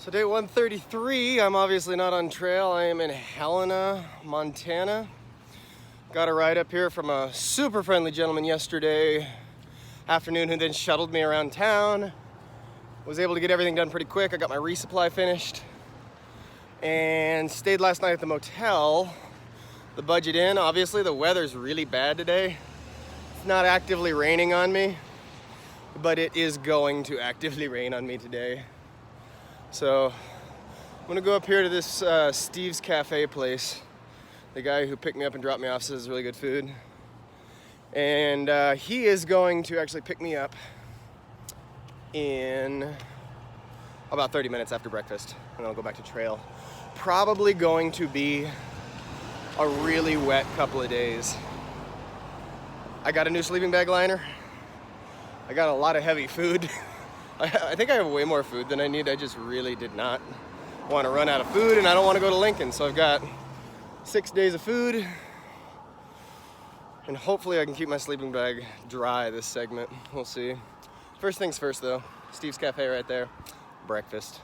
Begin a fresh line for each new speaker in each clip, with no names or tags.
So day 133, I'm obviously not on trail. I am in Helena, Montana. Got a ride up here from a super friendly gentleman yesterday afternoon who then shuttled me around town. Was able to get everything done pretty quick. I got my resupply finished and stayed last night at the motel. The budget in, obviously the weather's really bad today. It's not actively raining on me, but it is going to actively rain on me today. So I'm gonna go up here to this Steve's Cafe place. The guy who picked me up and dropped me off says it's really good food. And he is going to actually pick me up in about 30 minutes after breakfast, and I'll go back to trail. Probably going to be a really wet couple of days. I got a new sleeping bag liner. I got a lot of heavy food. I think I have way more food than I need. I just really did not want to run out of food, and I don't want to go to Lincoln. So I've got 6 days of food, and hopefully I can keep my sleeping bag dry this segment. We'll see. First things first though, Steve's Cafe right there, breakfast.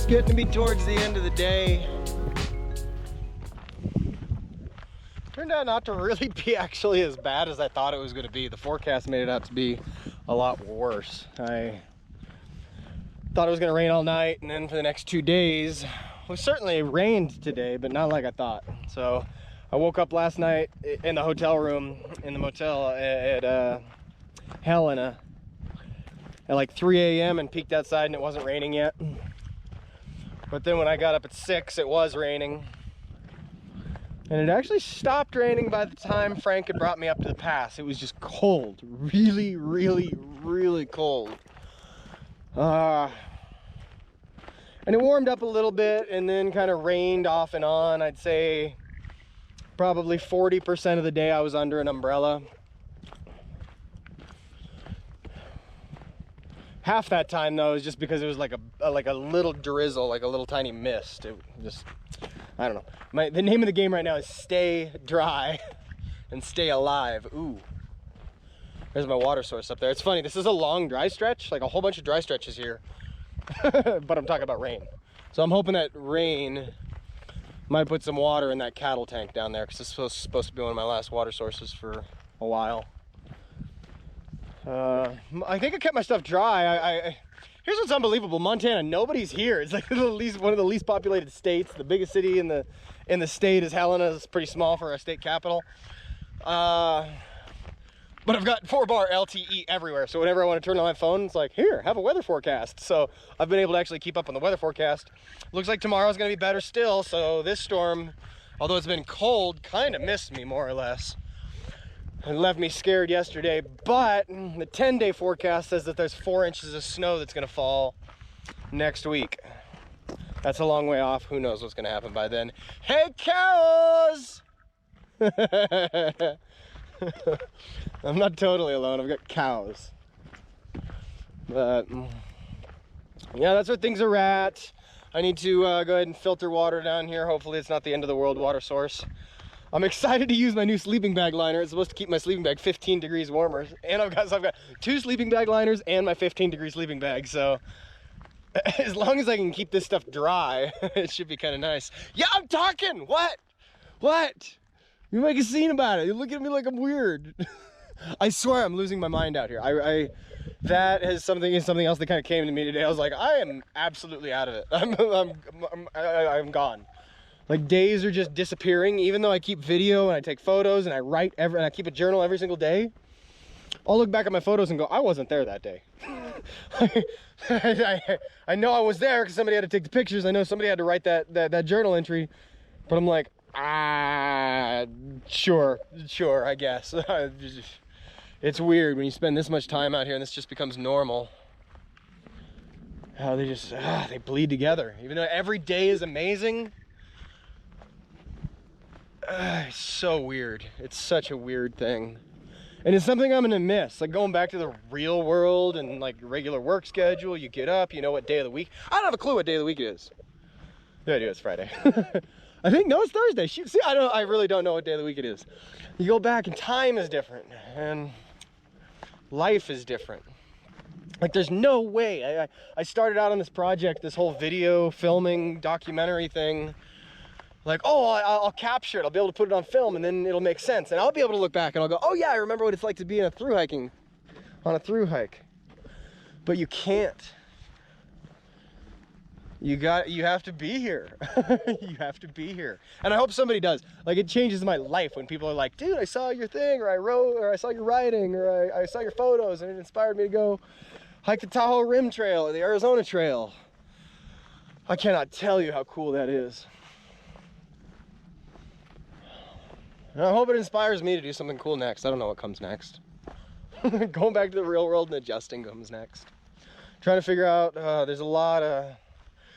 Getting to be towards the end of the day. Turned out not to really be actually as bad as I thought it was going to be. The forecast made it out to be a lot worse. I thought it was going to rain all night, and then for the next 2 days, well, certainly rained today, but not like I thought. So I woke up last night in the hotel room in the motel at Helena at like 3 a.m. and peeked outside and it wasn't raining yet. But then when I got up at 6, it was raining. And it actually stopped raining by the time Frank had brought me up to the pass. It was just cold, really, really, really cold. And it warmed up a little bit and then kind of rained off and on. I'd say probably 40% of the day I was under an umbrella. Half that time though is just because it was like a little drizzle, like a little tiny mist. It just, I don't know. The name of the game right now is stay dry and stay alive. Ooh, there's my water source up there. It's funny, this is a long dry stretch, like a whole bunch of dry stretches here, but I'm talking about rain. So I'm hoping that rain might put some water in that cattle tank down there, because this is supposed to be one of my last water sources for a while. I think I kept my stuff dry. Here's what's unbelievable. Montana, nobody's here. It's like at least one of the least populated states. The biggest city in the state is Helena. It's pretty small for a state capital. But I've got 4-bar LTE everywhere. So whenever I want to turn on my phone, it's like, here, have a weather forecast. So I've been able to actually keep up on the weather forecast. Looks like tomorrow's going to be better still. So this storm, although it's been cold, kind of missed me more or less. It left me scared yesterday, but the 10-day forecast says that there's 4 inches of snow that's gonna fall next week. That's a long way off. Who knows what's gonna happen by then. Hey, cows! I'm not totally alone. I've got cows. But yeah, that's where things are at. I need to go ahead and filter water down here. Hopefully it's not the end of the world water source. I'm excited to use my new sleeping bag liner. It's supposed to keep my sleeping bag 15 degrees warmer. And I've got 2 sleeping bag liners and my 15-degree sleeping bag. So as long as I can keep this stuff dry, it should be kind of nice. Yeah, I'm talking. What? You make a scene about it. You're looking at me like I'm weird. I swear I'm losing my mind out here. That is something else that kind of came to me today. I was like, I am absolutely out of it. I'm gone. Like, days are just disappearing. Even though I keep video and I take photos and I write and I keep a journal every single day, I'll look back at my photos and go, I wasn't there that day. I know I was there because somebody had to take the pictures. I know somebody had to write that journal entry, but I'm like, sure, I guess. It's weird when you spend this much time out here and this just becomes normal. How they just, they bleed together. Even though every day is amazing, it's so weird. It's such a weird thing. And it's something I'm gonna miss. Like going back to the real world and like regular work schedule, you get up, you know what day of the week. I don't have a clue what day of the week it is. Yeah, I do, it's Friday. I think, no, it's Thursday. Shoot, see, I really don't know what day of the week it is. You go back and time is different and life is different. Like there's no way. I started out on this project, this whole video filming documentary thing. Like, oh, I'll capture it. I'll be able to put it on film and then it'll make sense. And I'll be able to look back and I'll go, oh yeah, I remember what it's like to be on a through hike. But you can't. You have to be here. You have to be here. And I hope somebody does. Like, it changes my life when people are like, dude, I saw your thing, or I wrote, or I saw your writing, or I saw your photos and it inspired me to go hike the Tahoe Rim Trail or the Arizona Trail. I cannot tell you how cool that is. And I hope it inspires me to do something cool next. I don't know what comes next. Going back to the real world and adjusting comes next. Trying to figure out, there's a lot of,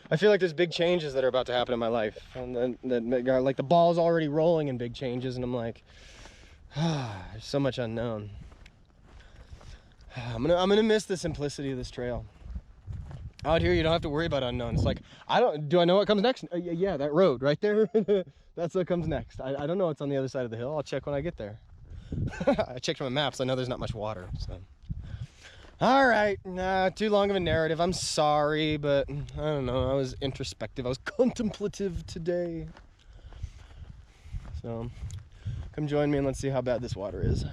I feel like there's big changes that are about to happen in my life. And then, like the ball's already rolling in big changes and I'm like, there's so much unknown. I'm gonna miss the simplicity of this trail. Out here, you don't have to worry about unknown. It's like, do I know what comes next? Yeah, that road right there. That's what comes next. I don't know what's on the other side of the hill. I'll check when I get there. I checked my maps. I know there's not much water. So, all right, too long of a narrative. I'm sorry, but I don't know. I was introspective. I was contemplative today. So, come join me and let's see how bad this water is.